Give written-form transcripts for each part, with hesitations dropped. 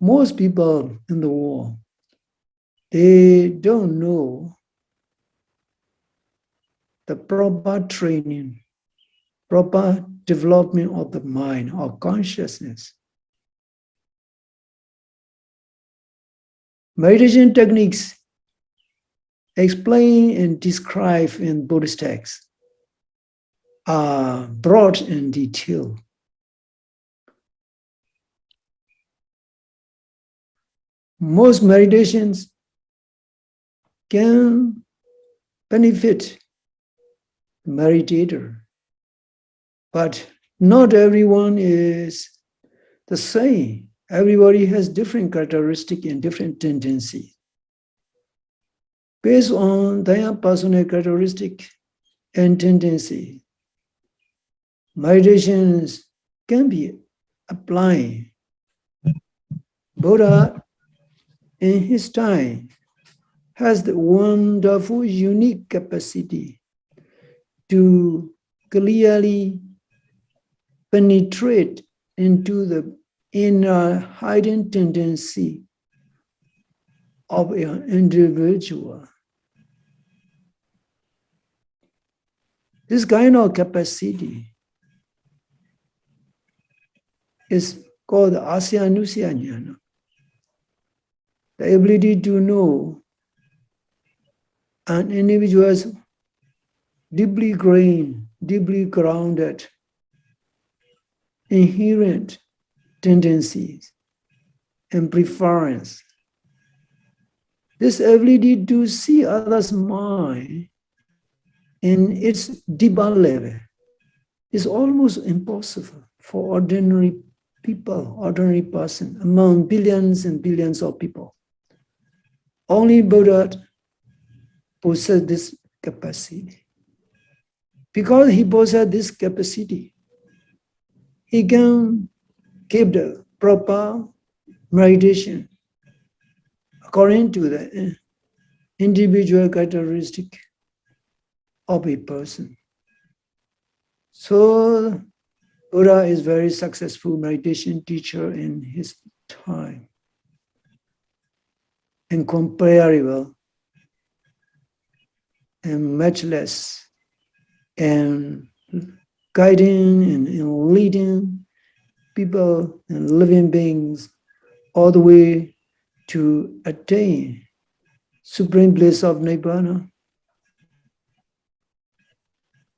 Most people in the world, they don't know the proper training, proper development of the mind or consciousness. Meditation techniques explained and described in Buddhist texts are broad and detailed. Most meditations can benefit the meditator, but not everyone is the same. Everybody has different characteristics and different tendencies. Based on their personal characteristic and tendency, meditations can be applied. Buddha, in his time, has the wonderful, unique capacity to clearly penetrate into the inner hidden tendency of an individual. This kind of capacity is called asya-anusya jnana, the ability to know an individual's deeply grounded, inherent tendencies and preference. This ability to see others' mind in its deeper level is almost impossible for ordinary people, ordinary person, among billions and billions of people. Only Buddha possesses this capacity. Because he possesses this capacity, he can give the proper meditation according to the individual characteristic of a person. So Buddha is very successful meditation teacher in his time, incomparable and matchless, and guiding and leading people and living beings all the way to attain supreme bliss of Nibbana.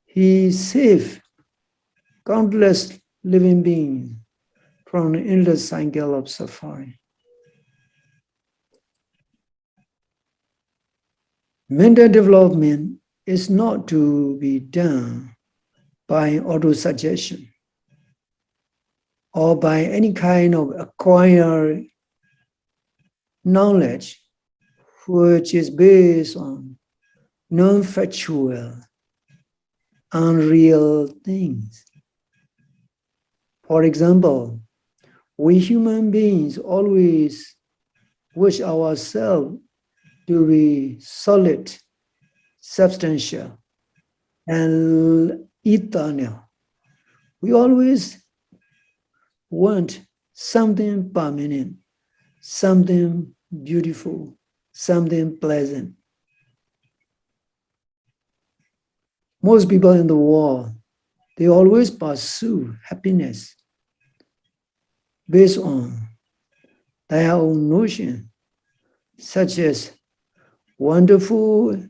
He saved countless living beings from the endless cycle of suffering. Mental development is not to be done by auto-suggestion or by any kind of acquired knowledge which is based on non-factual, unreal things. For example, we human beings always wish ourselves to be solid, substantial, and eternal. We always want something permanent, something beautiful, something pleasant. Most people in the world, they always pursue happiness based on their own notion, such as wonderful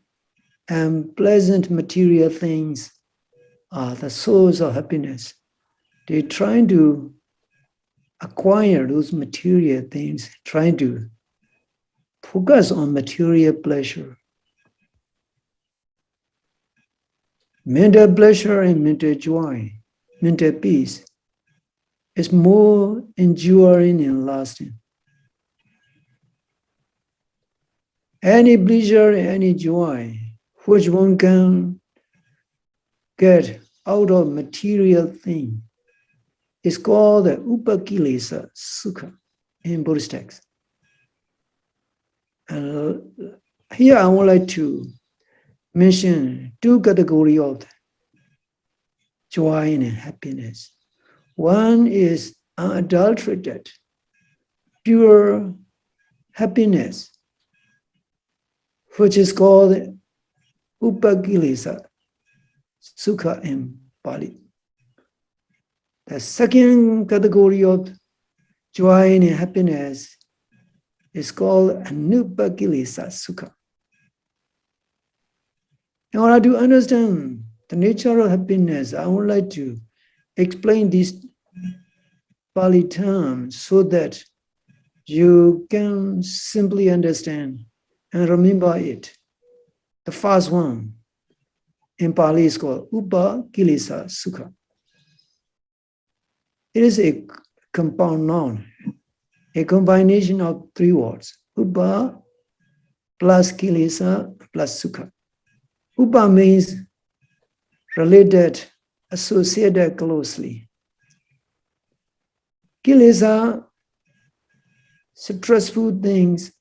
and pleasant material things are the source of happiness. They're trying to acquire those material things, trying to focus on material pleasure. Mental pleasure and mental joy, mental peace is more enduring and lasting. Any pleasure, any joy, which one can get out of material thing, is called the upakilesa sukha in Buddhist text. And here I would like to mention two categories of joy and happiness. One is unadulterated pure happiness, which is called upakilesa sukha in Pali. The second category of joy and happiness is called anupakilesa sukha. In order to understand the nature of happiness, I would like to explain these Pali terms so that you can simply understand and remember it. The first one in Pali is called upakilesa sukha. It is a compound noun, a combination of three words, upa plus kilesa plus sukha. Upa means related, associated closely. Kilesa, stressful things,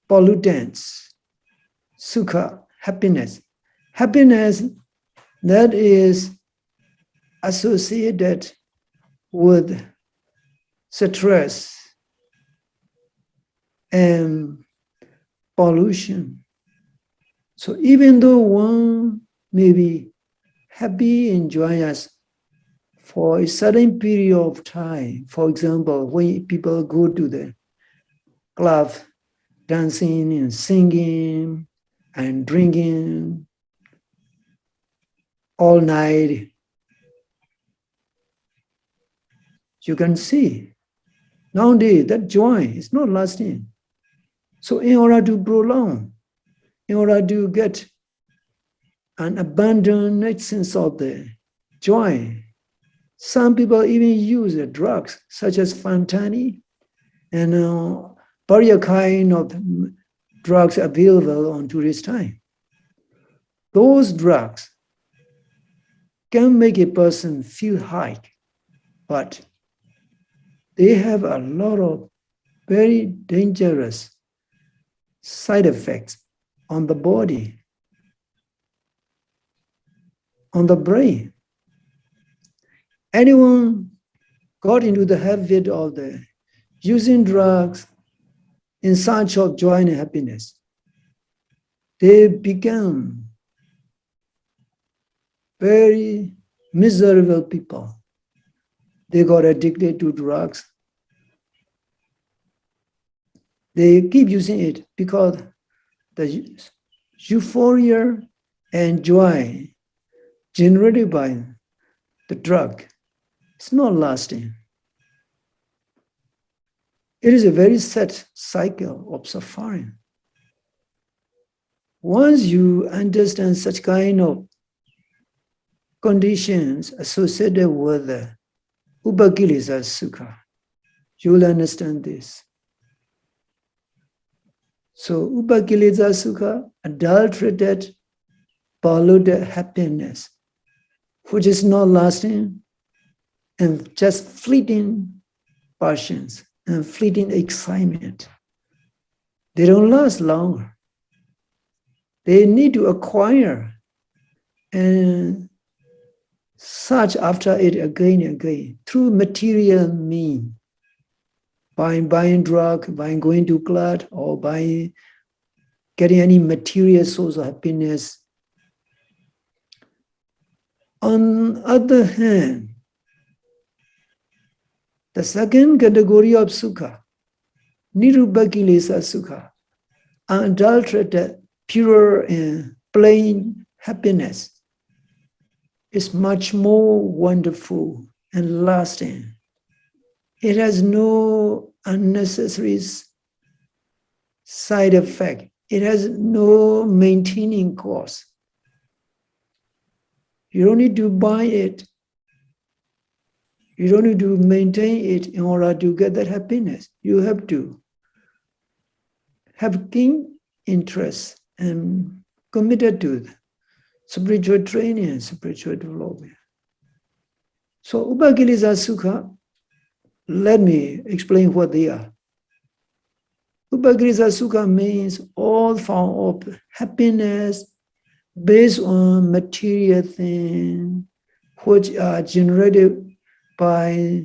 pollutants. Sukha, happiness. Happiness that is associated with stress and pollution. So even though one may be happy and joyous for a certain period of time, for example, when people go to the club, dancing and singing and drinking all night, you can see nowadays that joy is not lasting. So in order to prolong, in order to get an abundant sense of the joy, some people even use drugs such as Fantani and various kind of drugs available on tourist time. Those drugs can make a person feel high, but they have a lot of very dangerous side effects on the body, on the brain. Anyone got into the habit of the using drugs in search of joy and happiness, they become very miserable people. They got addicted to drugs. They keep using it because the euphoria and joy generated by the drug is not lasting. It is a very sad cycle of suffering. Once you understand such kind of conditions associated with the upakilesa sukha, you will understand this. So upakilesa sukha, adulterated, polluted happiness, which is not lasting and just fleeting passions and fleeting excitement. They don't last longer. They need to acquire and search after it again and again through material means, by buying drug, by going to club, or by getting any material source of happiness. On the other hand, the second category of sukha, nirupakilesa sukha, unadulterated, pure and plain happiness, is much more wonderful and lasting. It has no unnecessary side effect. It has no maintaining cost. You don't need to buy it. You don't need to maintain it in order to get that happiness. You have to have keen interest and committed to spiritual training and spiritual development. So upakilesa sukha, let me explain what they are. Upakilesa sukha means all form of happiness based on material things which are generated by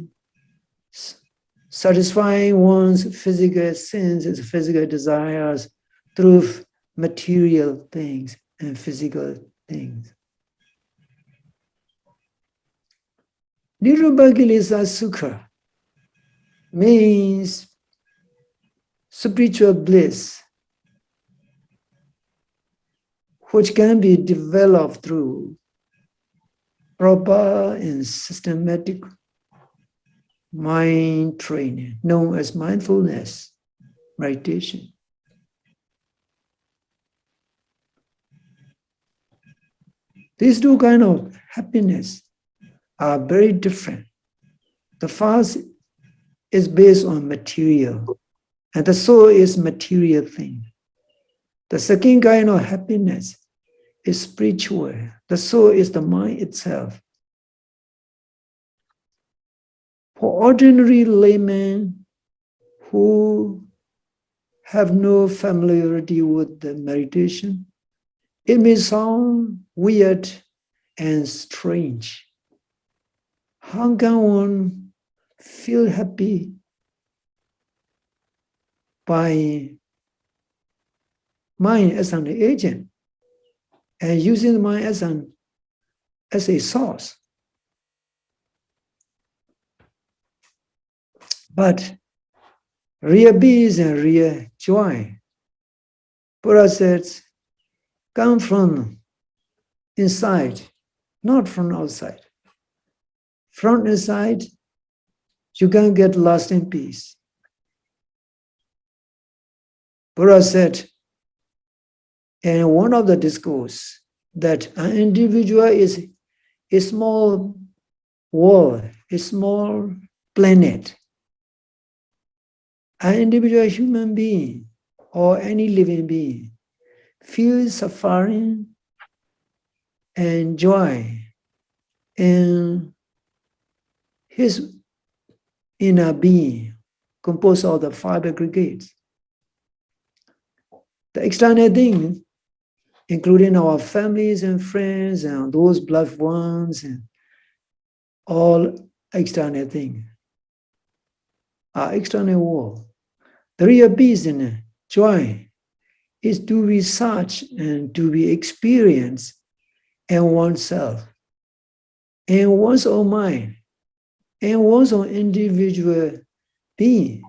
satisfying one's physical senses, physical desires through material things and physical things. Nirubhagilisa Sukha means spiritual bliss, which can be developed through proper and systematic mind training, known as mindfulness, meditation. These two kinds of happiness are very different. The first is based on material, and the soul is material thing. The second kind of happiness is spiritual. The soul is the mind itself. For ordinary laymen who have no familiarity with the meditation, it may sound weird and strange. How can one feel happy by mind as an agent and using the mind as a source? But real peace and real joy, Buddha says, come from inside, not from outside. From inside, you can get lost in peace. Buddha said in one of the discourse that an individual is a small world, a small planet. An individual human being or any living being feels suffering and joy in his inner being, composed of the five aggregates. The external things, including our families and friends and those loved ones and all external things, are external world. The real peace and joy is to be such and to be experienced in oneself, in one's own mind, in one's own individual being.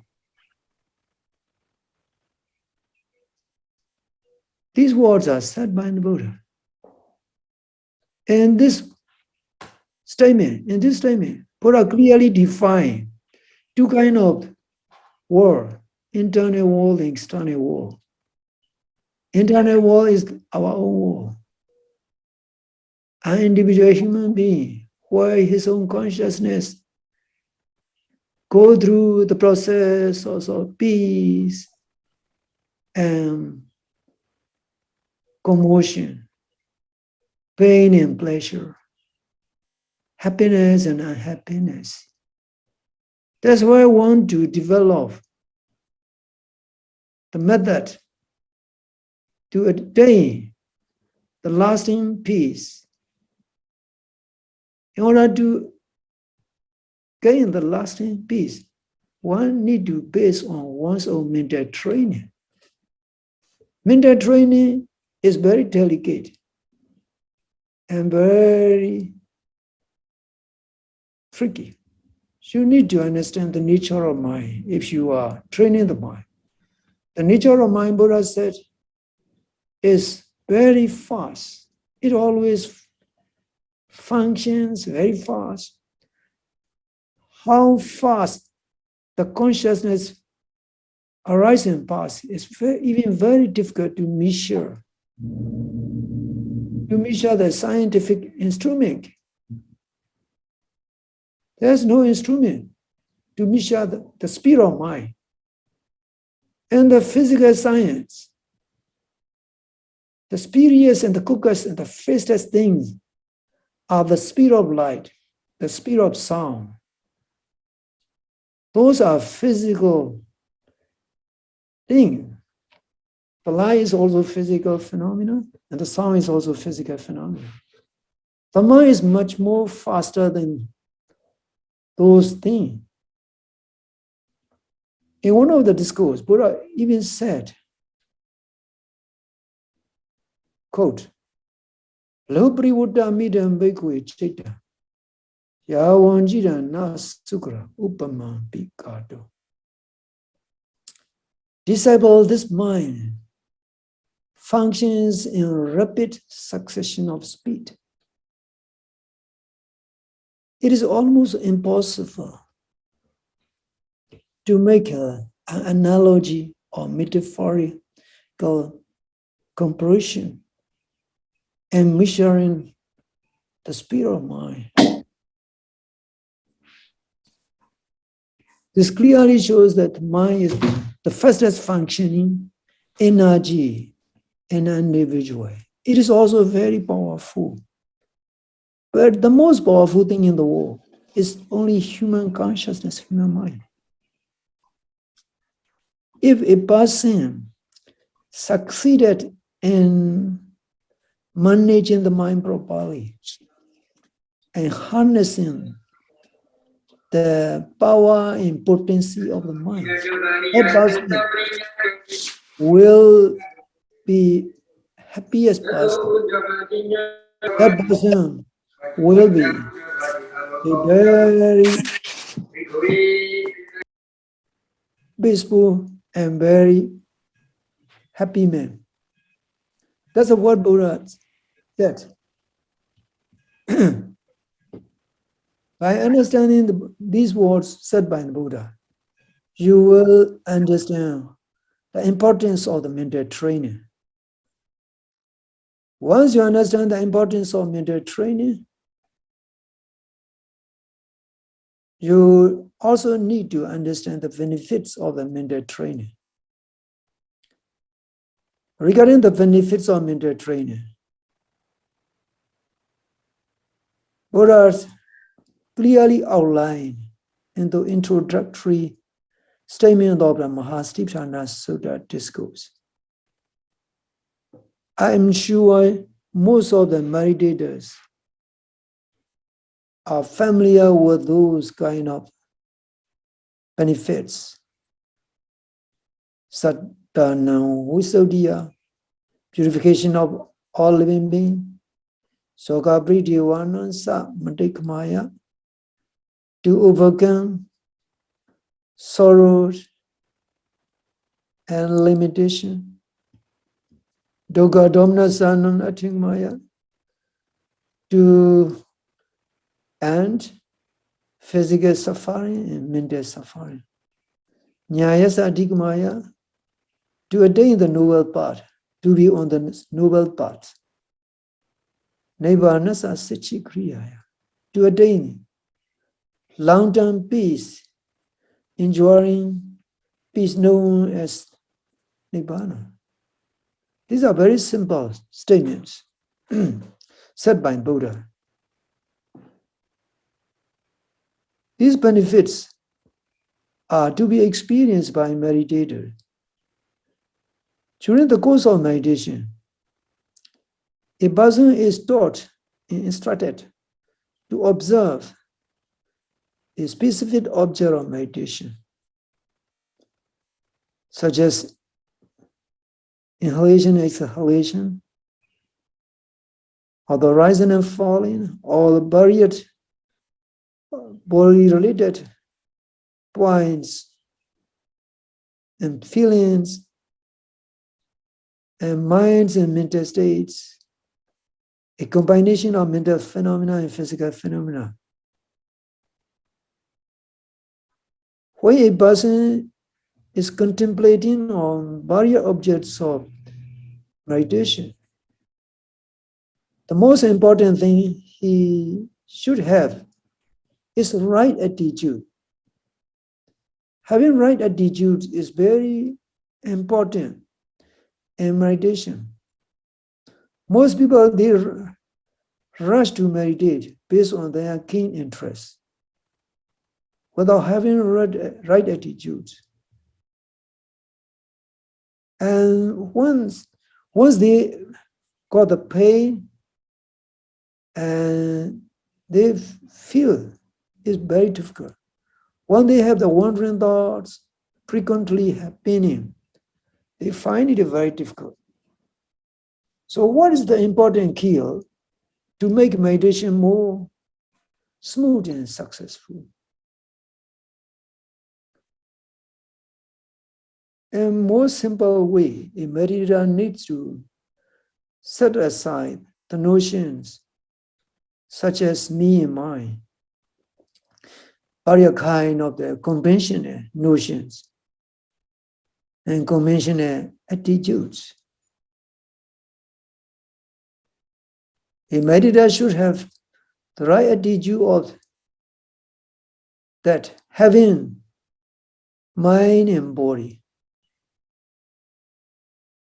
These words are said by the Buddha. In this statement, Buddha clearly defined two kinds of world, internal world and external world. Internal world is our own world. An individual human being, where his own consciousness go through the process of peace and commotion, pain and pleasure, happiness and unhappiness. That's why I want to develop the method to attain the lasting peace. In order to gain the lasting peace, one need to base on one's own mental training. Mental training is very delicate and very tricky. You need to understand the nature of mind if you are training the mind. The nature of mind, Buddha said, is very fast. It always functions very fast. How fast the consciousness arises and passes is even very difficult to measure. To measure the scientific instrument. There's no instrument to measure the speed of mind. And the physical science, the speediest and the quickest and the fastest things are the speed of light, the speed of sound. Those are physical things. The light is also a physical phenomenon, and the sound is also a physical phenomenon. The mind is much more faster than those things. In one of the discourse, Buddha even said, quote, Lopri Buddha midam bekwe chita, yawanjira na sukra upama pikado. Disciple, this mind functions in rapid succession of speed. It is almost impossible to make an analogy or metaphorical comparison and measuring the speed of mind. This clearly shows that mind is the fastest functioning energy in an individual. It is also very powerful. But the most powerful thing in the world is only human consciousness, human mind. If a person succeeded in managing the mind properly and harnessing the power and potency of the mind, that person will be happiest person. That person will be a very peaceful and very happy man. That's what Buddha said. By understanding these words said by the Buddha, you will understand the importance of the mental training. Once you understand the importance of mental training, you also need to understand the benefits of the mental training. Regarding the benefits of mental training, Buddha clearly outlined in the introductory statement of the Mahastipatthana Sutta discourse. I am sure most of the meditators are familiar with those kind of benefits. Sadhana Visuddhiya, purification of all living beings, Soka Prityawana Sa Matikmaya, to overcome sorrows and limitation, Dukkha Domna Sanan Atingmaya, to end physical suffering and mental suffering. Nyayasa Adhikmaya, to attain the noble path, to be on the noble path. Nibbanasa Sichikriyaya, to attain long-term peace, enduring peace known as Nibbana. These are very simple statements said by Buddha. These benefits are to be experienced by meditators. During the course of meditation, a person is taught and instructed to observe a specific object of meditation, such as inhalation, exhalation, or the rising and falling, or the varied body-related points and feelings and minds and mental states, a combination of mental phenomena and physical phenomena. When a person is contemplating on various objects of meditation, the most important thing he should have is right attitude. Having right attitude is very important in meditation. Most people, they rush to meditate based on their keen interest without having right attitude. And once they got the pain and they feel it's very difficult. When they have the wandering thoughts, frequently happening, they find it very difficult. So what is the important key to make meditation more smooth and successful? In a more simple way, a meditator needs to set aside the notions such as me and mine, or a kind of the conventional notions and conventional attitudes. A meditator should have the right attitude of that having mind and body,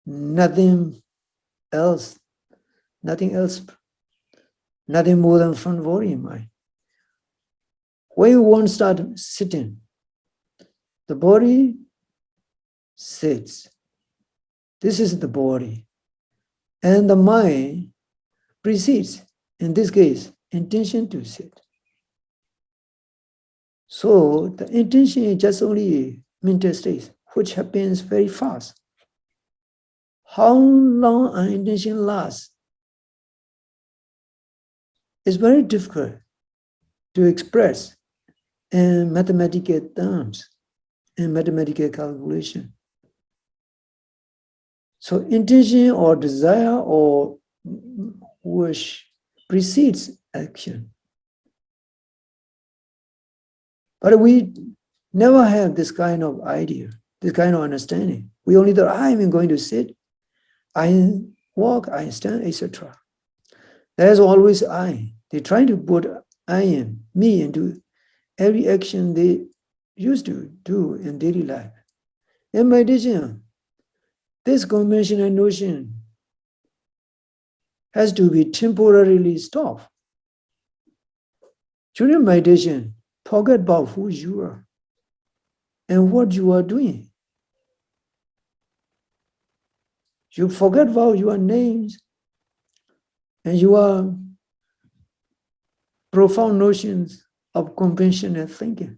nothing else, nothing more than front body and mind. When one starts sitting, the body sits. This is the body. And the mind precedes, in this case, intention to sit. So the intention is just only a mental state, which happens very fast. How long an intention lasts is very difficult to express in mathematical terms, in mathematical calculation. So intention or desire or wish precedes action. But we never have this kind of idea, this kind of understanding. We only thought, I'm going to sit, I walk, I stand, etc. There's always I. They try to put I am, me into every action they used to do in daily life. In meditation, this conventional notion has to be temporarily stopped. During meditation, forget about who you are and what you are doing. You forget about your names and your profound notions of conventional thinking.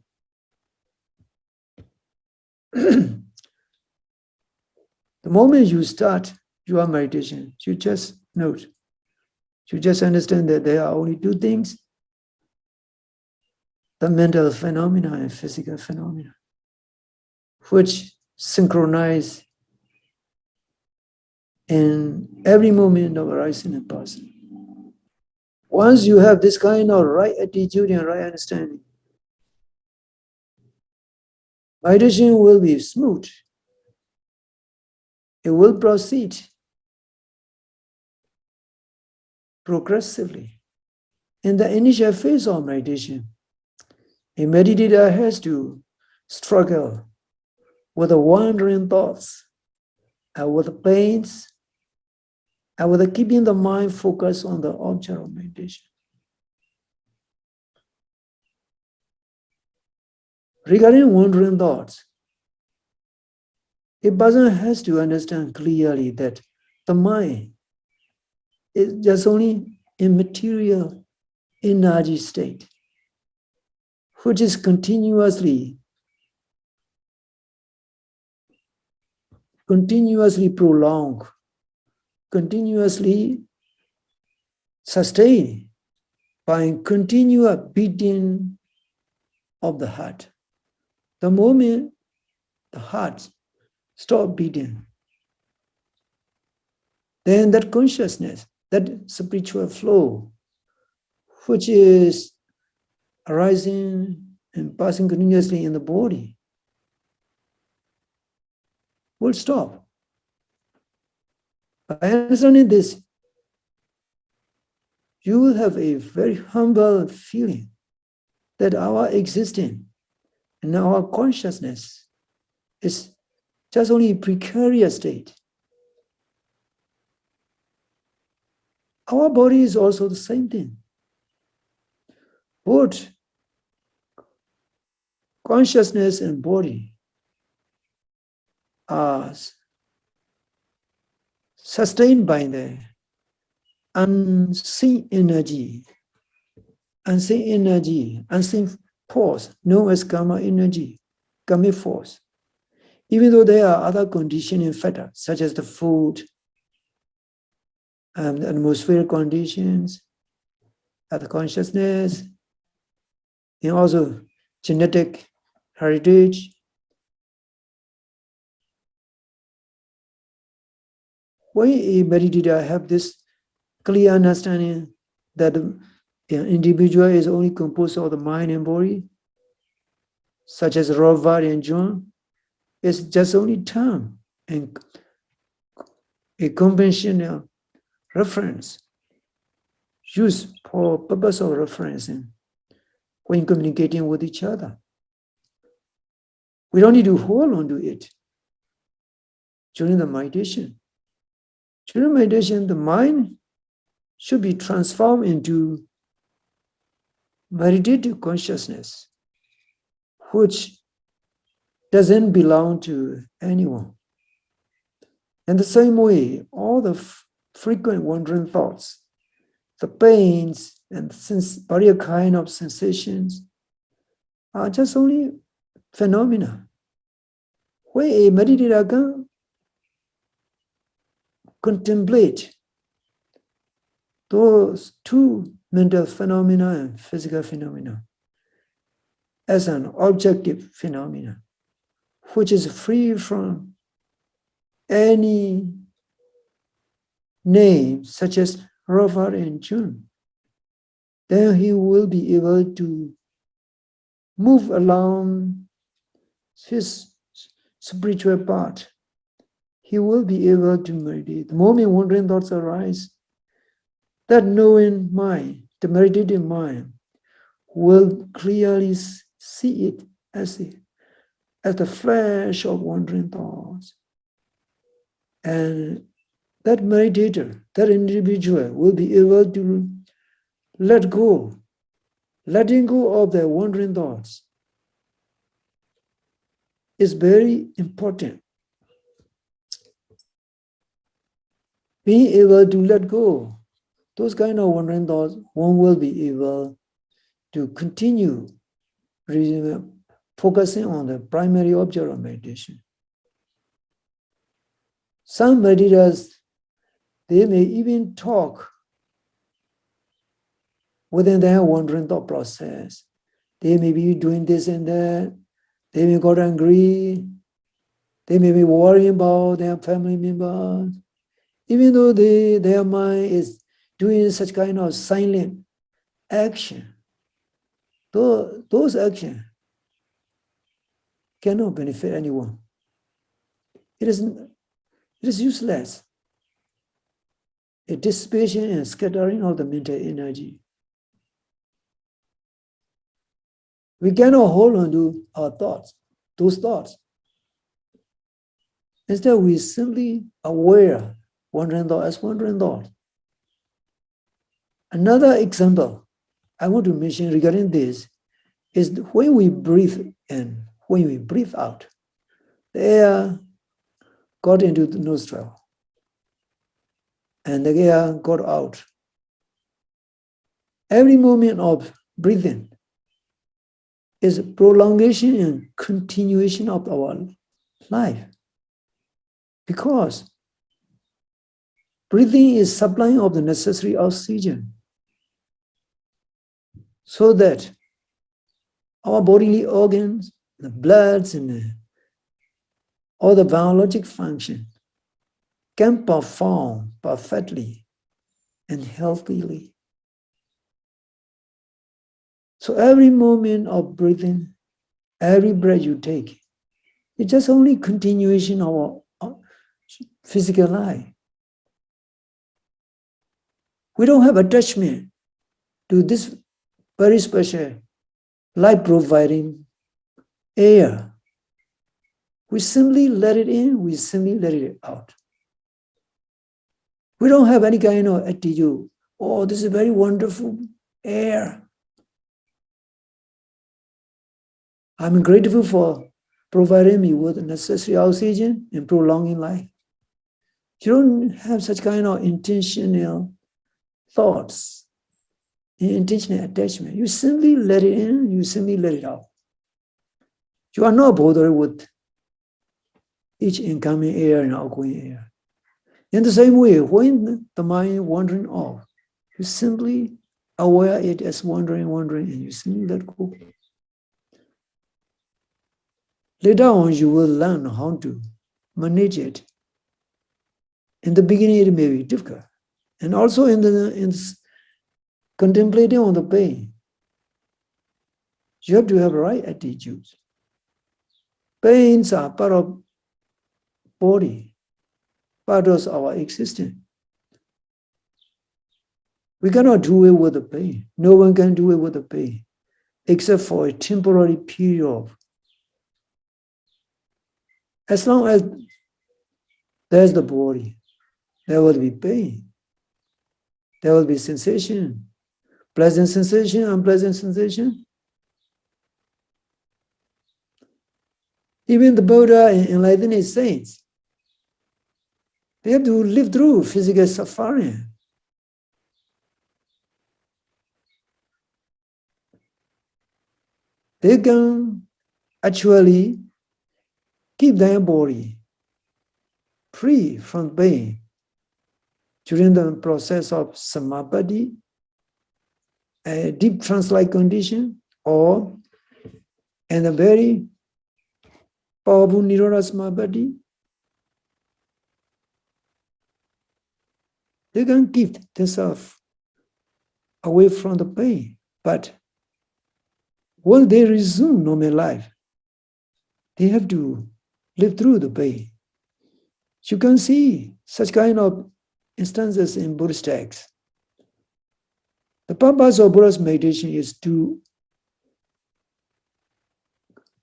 The moment you start your meditation, you just note, you just understand that there are only two things, the mental phenomena and physical phenomena, which synchronize in every moment of arising and passing. Once you have this kind of right attitude and right understanding, meditation will be smooth. It will proceed progressively. In the initial phase of meditation, a meditator has to struggle with the wandering thoughts, and with the pains, and with keeping the mind focused on the object of meditation. Regarding wandering thoughts, a person has to understand clearly that the mind is just only a material energy state, which is continuously prolonged, continuously sustained by continual beating of the heart. The moment the heart stops beating, then that consciousness, that spiritual flow, which is arising and passing continuously in the body, will stop. By understanding this, you will have a very humble feeling that our existence and our consciousness is just only a precarious state. Our body is also the same thing. Both consciousness and body are sustained by the unseen energy, unseen force known as karma energy, karmic force. Even though there are other conditioning factors, such as the food, the atmospheric conditions, the consciousness, and also genetic heritage. When a meditator have this clear understanding that the individual is only composed of the mind and body, such as Robert and John, it's just only term and a conventional reference used for purpose of referencing when communicating with each other. We don't need to hold on to it during the meditation. During meditation, the mind should be transformed into meditative consciousness, which doesn't belong to anyone. In the same way, all the frequent wandering thoughts, the pains and various kind of sensations are just only phenomena. When a meditator can contemplate those two mental phenomena and physical phenomena as an objective phenomena, which is free from any name such as Robert and June, then he will be able to move along his spiritual path. He will be able to meditate. The moment wandering thoughts arise, that knowing mind, the meditative mind, will clearly see it as the flash of wandering thoughts. And that meditator, that individual, will be able to let go. Letting go of their wandering thoughts is very important. Being able to let go those kind of wandering thoughts, one will be able to continue focusing on the primary object of meditation. Some meditators, they may even talk within their wandering thought process. They may be doing this and that. They may get angry. They may be worrying about their family members. Even though their mind is doing such kind of silent action, those actions cannot benefit anyone. It is useless. A dissipation and scattering of the mental energy. We cannot hold on to our thoughts, those thoughts. Instead, we simply aware wandering thought as wandering thought. Another example I want to mention regarding this is when we breathe in, when we breathe out, the air got into the nostril and the air got out. Every moment of breathing is a prolongation and continuation of our life. Because breathing is supplying of the necessary oxygen so that our bodily organs, the bloods and all the biologic function can perform perfectly and healthily. So every moment of breathing, every breath you take, it's just only continuation of our physical life. We don't have attachment to this very special life-providing air. We simply let it in, we simply let it out. We don't have any kind of attitude, oh, this is very wonderful air. I'm grateful for providing me with the necessary oxygen and prolonging life. You don't have such kind of intentional thoughts, intentional attachment. You simply let it in, you simply let it out. You are not bothered with each incoming air and outgoing air. In the same way, when the mind wandering off, you simply aware it as wandering, and you simply let go. Later on, you will learn how to manage it. In the beginning, it may be difficult. And also in contemplating on the pain, you have to have the right attitude. Pains are part of body, part of our existence. We cannot do away with the pain. No one can do away with the pain, except for a temporary period of. As long as there's the body, there will be pain. There will be sensation, pleasant sensation, unpleasant sensation. Even the Buddha and enlightened saints, they have to live through physical suffering. They can actually keep their body free from pain during the process of samadhi, a deep trance-like condition, or in a very powerful nirodha samadhi. They can keep themselves away from the pain, but when they resume normal life, they have to live through the pain. You can see such kind of instances in Buddhist texts. The purpose of Buddha's meditation is to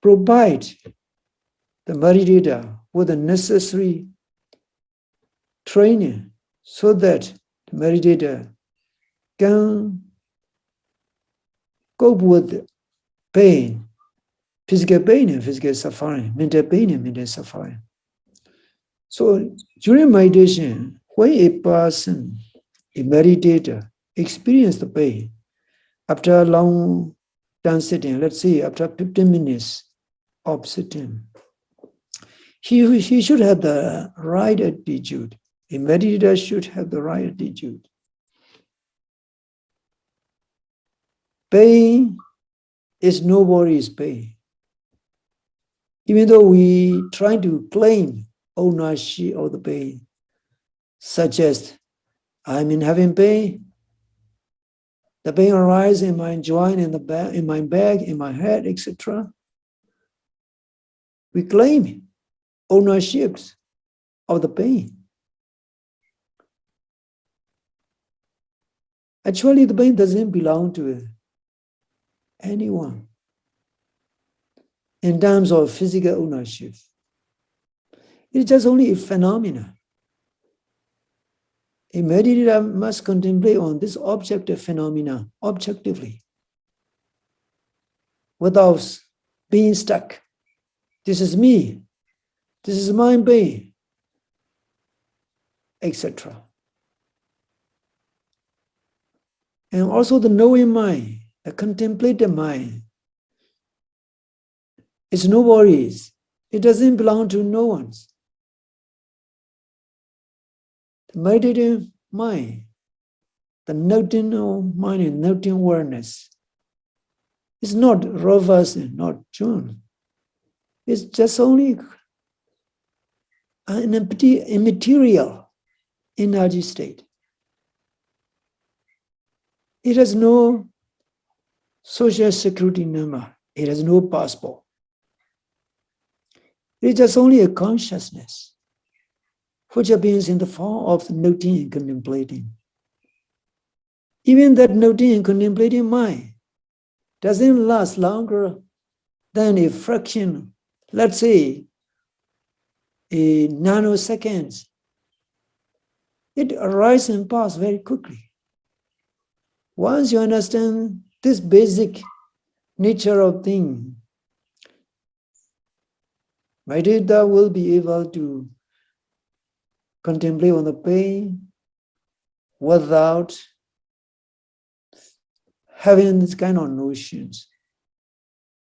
provide the meditator with the necessary training so that the meditator can cope with pain, physical pain and physical suffering, mental pain and mental suffering. So during meditation, when a person, a meditator, experiences the pain, after a long time sitting, let's say after 15 minutes of sitting, he should have the right attitude. A meditator should have the right attitude. Pain is nobody's pain. Even though we try to claim ownership of the pain, such as I'm in having pain, the pain arises in my joint, in my back, in my head, etc. We claim ownership of the pain. Actually, the pain doesn't belong to anyone in terms of physical ownership. It's just only a phenomenon. A meditator must contemplate on this objective phenomena objectively, without being stuck. This is me. This is my pain, etc. And also the knowing mind, the contemplative mind, it's nobody's. It doesn't belong to no one's. The meditative mind, the noting of mind and noting awareness, is not Rovers and not June. It's just only an immaterial energy state. It has no social security number. It has no passport. It's just only a consciousness, which appears in the form of noting and contemplating. Even that noting and contemplating mind doesn't last longer than a fraction, let's say, a nanoseconds. It arises and passes very quickly. Once you understand this basic nature of thing, meditator will be able to contemplate on the pain without having this kind of notions.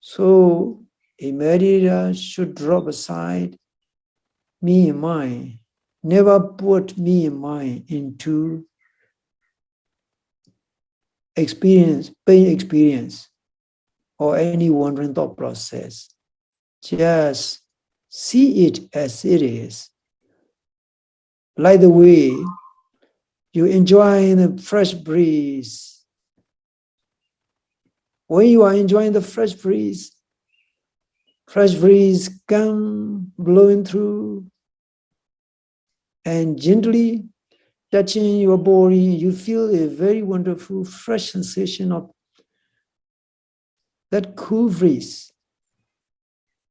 So a meditator should drop aside me and mind, never put me and mind into experience, pain experience, or any wandering thought process. Just see it as it is. Like the way you enjoy the fresh breeze. When you are enjoying the fresh breeze come blowing through and gently touching your body, you feel a very wonderful, fresh sensation of that cool breeze.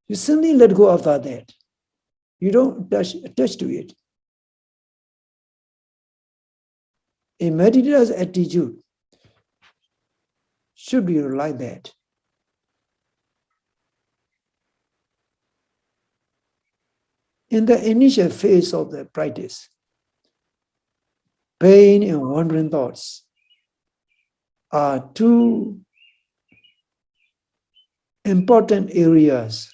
You simply let go of that. You don't attach to it. A meditator's attitude should be like that. In the initial phase of the practice, pain and wandering thoughts are two important areas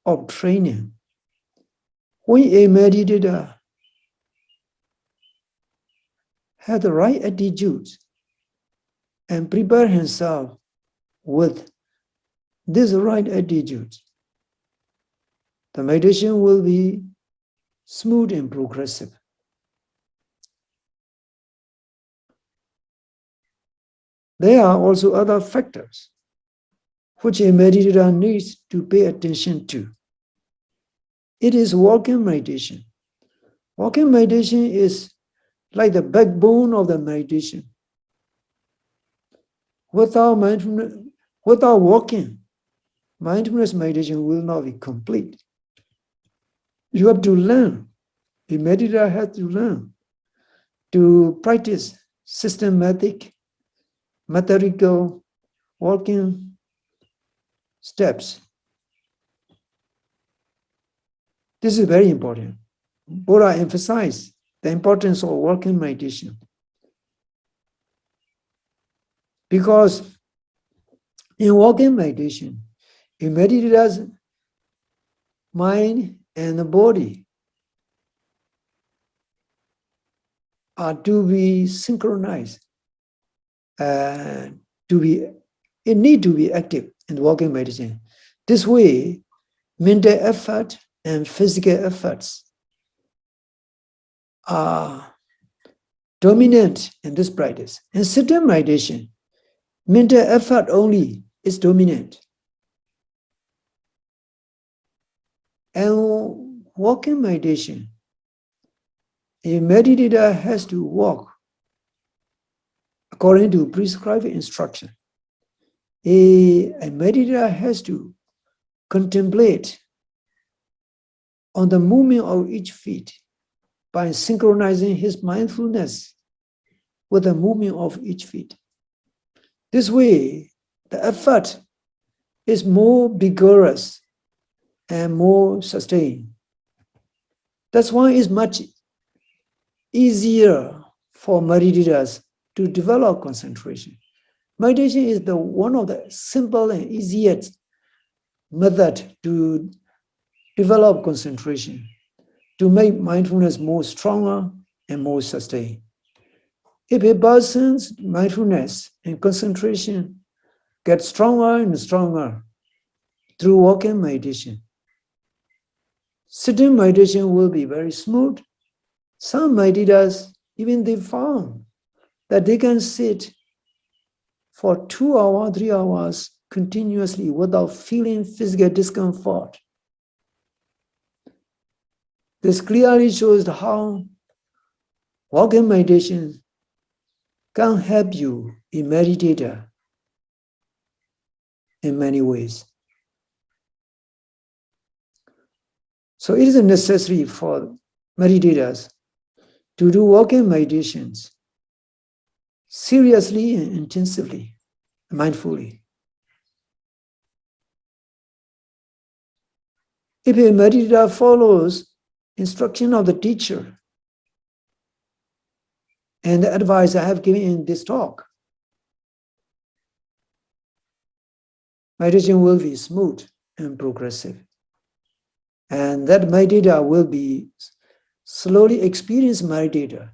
of training. When a meditator has the right attitude and prepare himself with this right attitude, the meditation will be smooth and progressive. There are also other factors which a meditator needs to pay attention to. It is walking meditation. Walking meditation is like the backbone of the meditation. Without mindfulness, without walking, mindfulness meditation will not be complete. You have to learn. A meditator has to learn to practice systematic, methodical walking steps. This is very important. Buddha emphasized the importance of walking meditation. Because in walking meditation, a meditator's mind and the body are to be synchronized. It need to be active in walking meditation. This way, mental effort and physical efforts are dominant in this practice. In sitting meditation, mental effort only is dominant. And walking meditation, a meditator has to walk according to prescribed instruction. A meditator has to contemplate on the movement of each feet by synchronizing his mindfulness with the movement of each feet. This way, the effort is more vigorous and more sustained. That's why it's much easier for meditators to develop concentration. Meditation is one of the simple and easiest method to develop concentration, to make mindfulness more stronger and more sustained. If a person's mindfulness and concentration get stronger and stronger through walking meditation, sitting meditation will be very smooth. Some meditators, even they found that they can sit for 2 hours, 3 hours continuously without feeling physical discomfort. This clearly shows how walking meditation can help you, a meditator, in many ways. So it is necessary for meditators to do walking meditations seriously and intensively, mindfully. If a meditator follows instruction of the teacher and the advice I have given in this talk, meditation will be smooth and progressive. And that meditator will be slowly experienced meditator.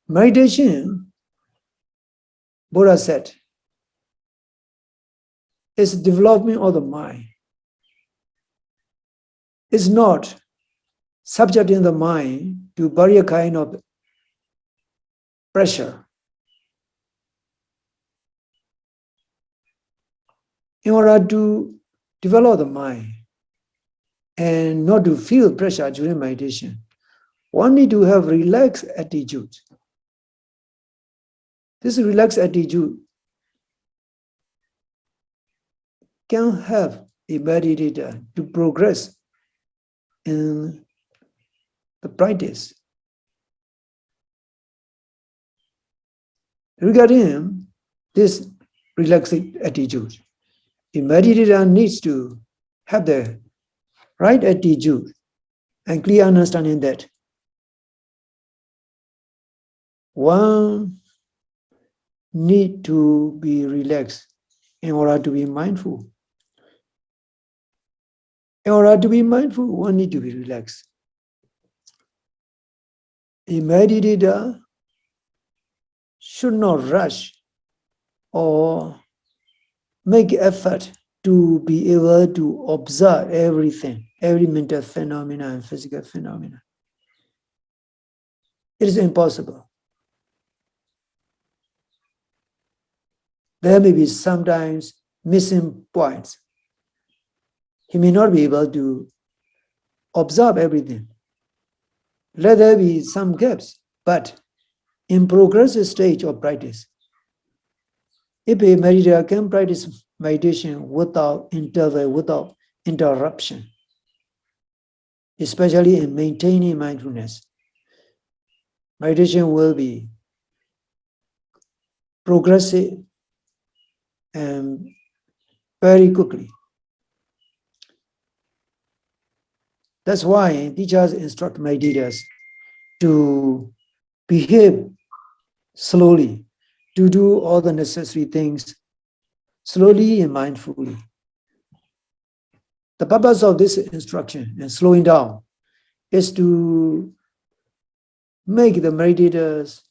Meditation, Buddha said, is development of the mind. It's not subjecting the mind to various kind of pressure. In order to develop the mind and not to feel pressure during meditation, one need to have relaxed attitude. This relaxed attitude can help a meditator to progress in the practice. Regarding this relaxed attitude, a meditator needs to have the right attitude and clear understanding that one need to be relaxed in order to be mindful. In order to be mindful, one need to be relaxed. A meditator should not rush or make effort to be able to observe everything, every mental phenomena and physical phenomena. It is impossible. There may be sometimes missing points. He may not be able to observe everything. Let there be some gaps, but in progressive stage of practice, if a meditator can practice meditation without interval, without interruption, especially in maintaining mindfulness, meditation will be progressive and very quickly. That's why teachers instruct meditators to behave slowly, to do all the necessary things slowly and mindfully. The purpose of this instruction and slowing down is to make the meditator's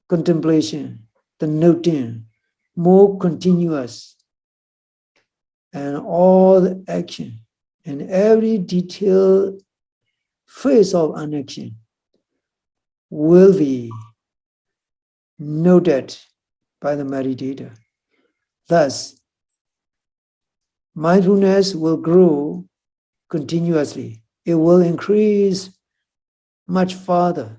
contemplation, the noting, more continuous, and all the action and every detailed phase of an action will be noted by the meditator. Thus, mindfulness will grow continuously. It will increase much further.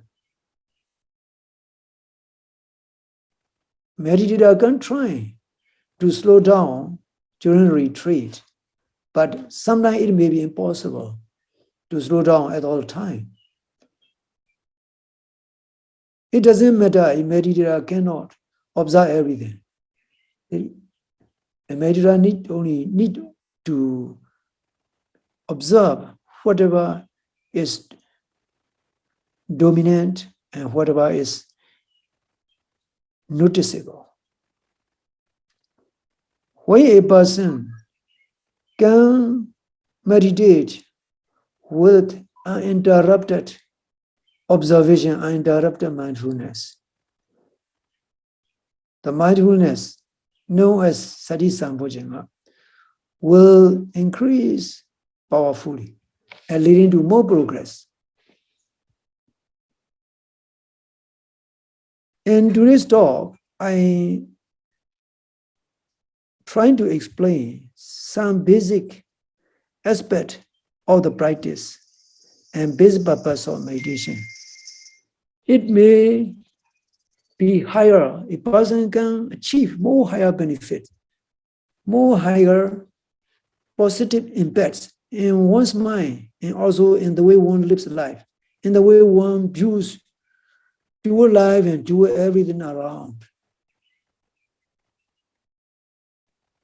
Meditator can try to slow down during retreat, but sometimes it may be impossible to slow down at all times. It doesn't matter, a meditator cannot observe everything. A meditator only need to observe whatever is dominant and whatever is noticeable. When a person can meditate with uninterrupted observation, uninterrupted mindfulness, the mindfulness known as Sati Sambhojana will increase powerfully and leading to more progress. In today's talk, I trying to explain some basic aspect of the practice and basic purpose of meditation. It may be higher. A person can achieve more higher benefit, more higher positive impacts in one's mind and also in the way one lives life, in the way one views toward life and toward everything around.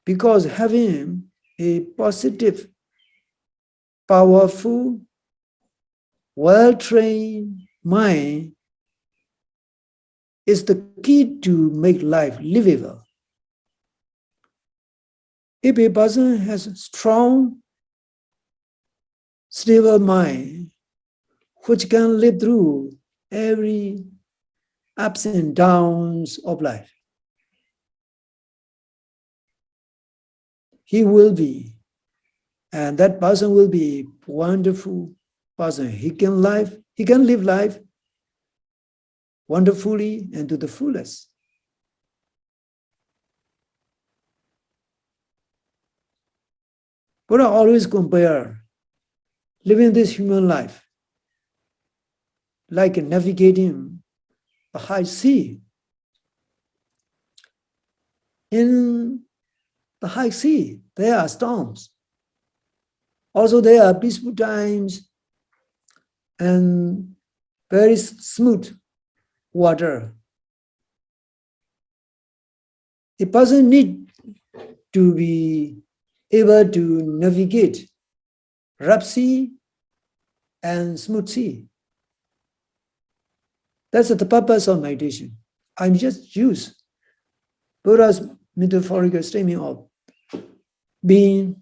Because having a positive, powerful, well-trained mind is the key to make life livable. If a person has a strong, stable mind, which can live through every ups and downs of life, he will be, and that person will be a wonderful person. He can live life wonderfully and to the fullest. Buddha always compare living this human life like navigating a high sea. In the high sea, there are storms. Also, there are peaceful times and very smooth water. A person needs to be able to navigate rough sea and smooth sea. That's the purpose of meditation. I'm just use Buddha's metaphorical statement of being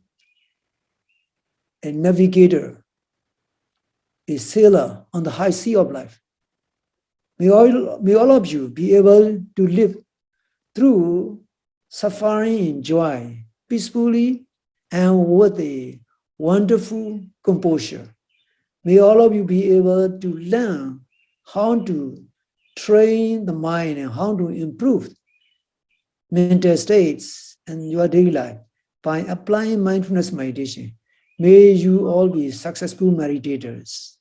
a navigator, a sailor on the high sea of life. May all of you be able to live through suffering and joy peacefully and with a wonderful composure. May all of you be able to learn how to train the mind and how to improve mental states and your daily life by applying mindfulness meditation. May you all be successful meditators.